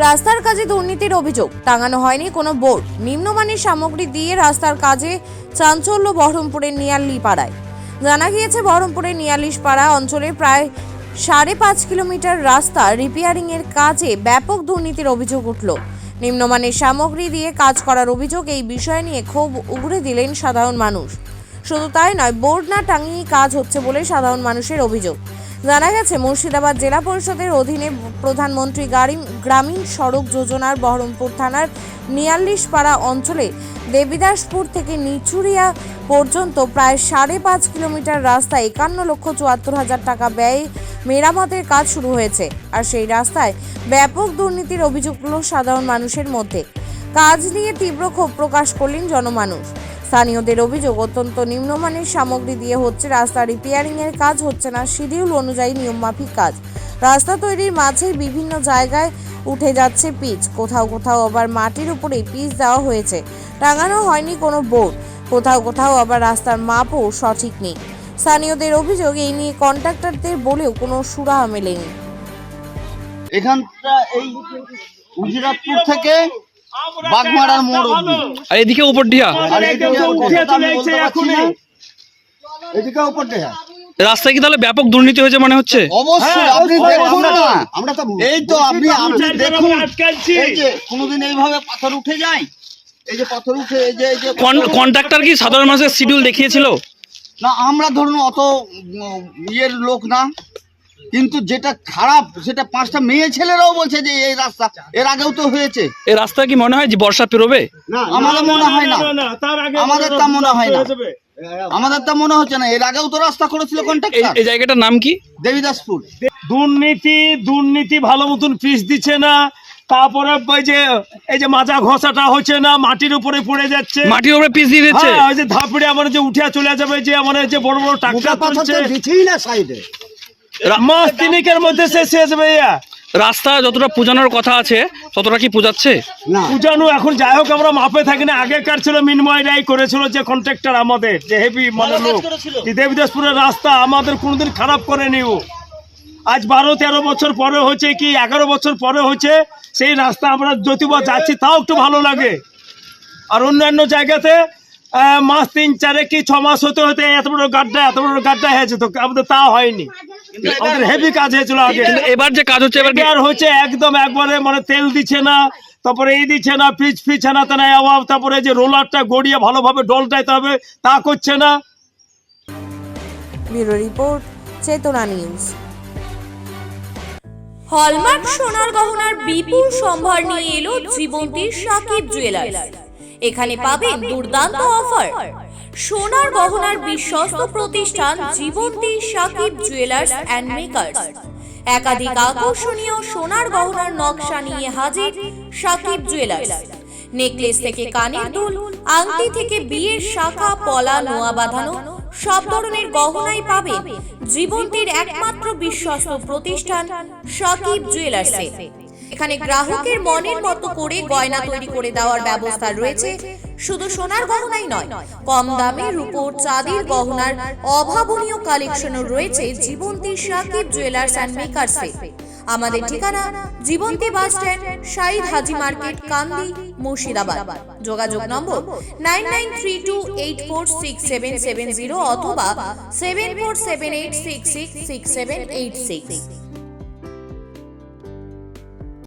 রাস্তার কাজে দুর্নীতির অভিযোগ, টাঙানো হয়নি কোনো বোর্ড। নিম্নমানের সামগ্রী দিয়ে রাস্তার কাজে চাঞ্চল্য বহরমপুরের নিয়ালিপাড়ায়। জানা গিয়েছে, বহরমপুরের নিয়ালিশপাড়া অঞ্চলে প্রায় 5.5 কিলোমিটার রাস্তা রিপেয়ারিং এর কাজে ব্যাপক দুর্নীতির অভিযোগ উঠল। নিম্নমানের সামগ্রী দিয়ে কাজ করার অভিযোগ। এই বিষয় নিয়ে ক্ষোভ উগরে দিলেন সাধারণ মানুষ। শুধু তাই নয়, বোর্ড না টাঙিয়ে কাজ হচ্ছে বলে সাধারণ মানুষের অভিযোগ। জানা গেছে, মুর্শিদাবাদ জেলা পরিষদের অধীনে প্রধানমন্ত্রী গ্রামীণ সড়ক যোজনার বহরমপুর থানার নিয়ালিশপাড়া অঞ্চলে দেবীদাসপুর থেকে নিচুরিয়া পর্যন্ত প্রায় 5.5 কিলোমিটার রাস্তা 51,74,000 টাকা ব্যয়ে মেরামতের কাজ শুরু হয়েছে। আর সেই রাস্তায় ব্যাপক দুর্নীতির অভিযোগগুলো সাধারণ মানুষের মধ্যে। কাজ নিয়ে তীব্র ক্ষোভ প্রকাশ করলেন জনমানুষ। স্থানীয়দের অভিযোগ, অত্যন্ত নিম্নমানের সামগ্রী দিয়ে হচ্ছে রাস্তা রিপেয়ারিং এর কাজ, হচ্ছে না শিডিউল অনুযায়ী নিয়মমাফিক কাজ। রাস্তা তৈরির মাঝেই বিভিন্ন জায়গায় উঠে যাচ্ছে পিচ, কোথাও কোথাও আবার মাটির উপরেই পিচ দেওয়া হয়েছে, টাঙানো হয়নি কোনো বোর্ড। কোথাও কোথাও আবার রাস্তার মাপও সঠিক নেই। স্থানীয়দের অভিযোগ, এই নিয়ে কন্ট্রাক্টরদের বলেও কোনো সুরাহা মেলেনি। এখানটা এই উজিরাতপুর থেকে বাগমারার মোড় অবধি, আর এদিকে উপর ডিহা, আর এদিকে উপর দেয়া। রাস্তায় কি তাহলে ব্যাপক দুর্নীতি হয়েছে মনে হচ্ছে? অবশ্যই আপনি দেখুন না, এই তো আপনি দেখুন, এই যে কোনোদিন এইভাবে পাথর উঠে যায়, এই যে পাথর উঠে, এই যে কন্ট্রাক্টর কি সাধারণ মানুষের শিডিউল দেখিয়েছিল? না, আমরা ধরুন অত ইয়ের লোক না, কিন্তু যেটা খারাপ সেটা 5টা মেয়ে ছেলেরাও বলছে যে এই রাস্তা এর আগেও তো হয়েছে। এই রাস্তা কি মনে হয় যে বর্ষা পেরোবে? আমাদের মনে হয় না, আমাদের তা মনে হয় না, আমাদের তা মনে হচ্ছে না। এর আগেও তো রাস্তা করেছিল কন্ট্রাক্টর। এই জায়গাটার নাম কি? দেবীদাসপুর। দুর্নীতি ভালো মতন পিচ দিচ্ছে না। তারপরে এই যে মাজা ঘষাটা হচ্ছে না, মাটির উপরে পড়ে যাচ্ছে, মাটির উপরে পিচ দিয়ে দিচ্ছে। ওই যে ধাপড়ে আমার যে উঠে চলে যাবে, যে আমার যে বড় বড় ট্রাক্টর চলছে, মাস তিনেকের মধ্যে শেষ হয়ে যাবে। রাস্তা যতটা পূজানোর কথা আছে ততটা কি পূজাচ্ছে? পূজানো এখন যাই হোক, আমরা মাপে থাকি না। আগেকার ছিল মিনময়রাই করেছিল যে কন্ট্রাক্টর, আমাদের যে হেভি মানে লোক, দেবীদাসপুরের রাস্তা আমাদের কোনোদিন খারাপ করেনি ও। আজ 12-13 বছর পরে হচ্ছে কি 11 বছর পরে হচ্ছে সেই রাস্তা আমরা যদিবা যাচ্ছি তাও একটু ভালো লাগে। আর অন্যান্য জায়গাতে মাস 3-4 কি 6 মাস হতে হতে এত বড় গাড্ডা হয়েছে, তো আমাদের তা হয়নি। আমাদের হেভি কাজ হয়েছিল আগে। এবার যে কাজ হচ্ছে এবার হচ্ছে একদম একবারে মানে তেল দিচ্ছে না, তারপরে এই দিচ্ছে না, পিচ না তেনা অভাব, তারপরে যে রোলারটা গড়িয়ে ভালোভাবে ডলটাইতে হবে তা করছে না। ব্যুরো রিপোর্ট, চেতনা নিউজ। হলমার্ক সোনার গহনার বিপুল সম্ভার নিয়ে এলো জীবন্তী সাকিব জুয়েলার্স। এখানে পাবেন দুর্দান্ত অফার। সোনার গহনার বিশ্বস্ত প্রতিষ্ঠান জীবন্তী সাকিব জুয়েলার্স অ্যান্ড মেকার্স। একাধিক আকর্ষণীয় সোনার গহনার নকশা নিয়ে হাজির সাকিব জুয়েলার্স। নেকলেস থেকে কানের দুল, আংটি থেকে বিয়ের শাখা পলা নোয়া বাঁধানো সব ধরনের গহনাই পাবেন জীবন্তীর একমাত্র বিশ্বস্ত প্রতিষ্ঠান সাকিব জুয়েলার্সে। এখানে গ্রাহকের মনের মতো করে গয়না তৈরি করে দেওয়ার ব্যবস্থা রয়েছে। শুধু সোনার গহনাই নয়, কম দামে রূপোর চাঁদির গহনার অভাবনীয় কালেকশনও রয়েছে জীবন্তী সাকিব জুয়েলার্স অ্যান্ড মেকার্সে। আমাদের ঠিকানা জীবন্তী বাস স্ট্যান্ড, শাহিদ হাজি মার্কেট, কান্দি, মুর্শিদাবাদ। যোগাযোগ নম্বর 9932846770 অথবা 7478666786।